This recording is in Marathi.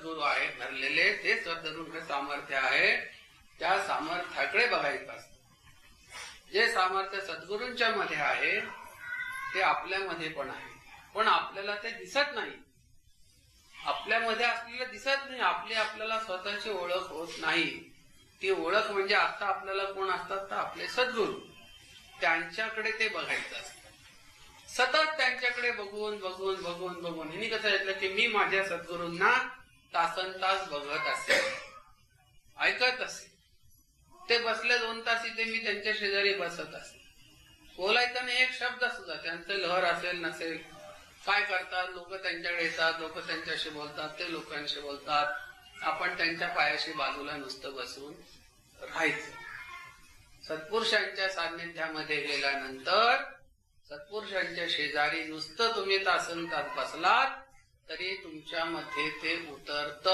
सद्गुरू आहेत धरलेले, ते सद्गुरूंचे सामर्थ्य आहे, त्या सामर्थ्याकडे बघायचं असतं. जे सामर्थ्य सद्गुरूंच्या मध्ये आहे ते आपल्यामध्ये पण आहे, पण आपल्याला ते दिसत नाही. आपल्यामध्ये असलेलं दिसत नाही. आपल्याला स्वतःची ओळख होत नाही. ती ओळख म्हणजे आता आपल्याला कोण असतात तर आपले सद्गुरू, त्यांच्याकडे ते बघायचं असतं. सतत त्यांच्याकडे बघून बघून बघून बघून हिने कसं येतलं की मी माझ्या सद्गुरूंना तासनतास बघत असे, ऐकत असे. ते बसले 2 तास इथे, मी त्यांच्या शेजारी बसत असे. बोलायचं नाही एक शब्द सुद्धा. त्यांचं लहर असेल नसेल, काय करतात, लोक त्यांच्याकडे येतात, लोक त्यांच्याशी बोलतात, ते लोकांशी बोलतात. आपण त्यांच्या पायाशी बाजूला नुसतं बसून राहायचं. सत्पुरुषांच्या सान्निध्यामध्ये गेल्यानंतर सत्पुरुषांच्या शेजारी नुसतं तुम्ही तासनतास बसलात तरी तुमच्यामध्ये ते उतरत.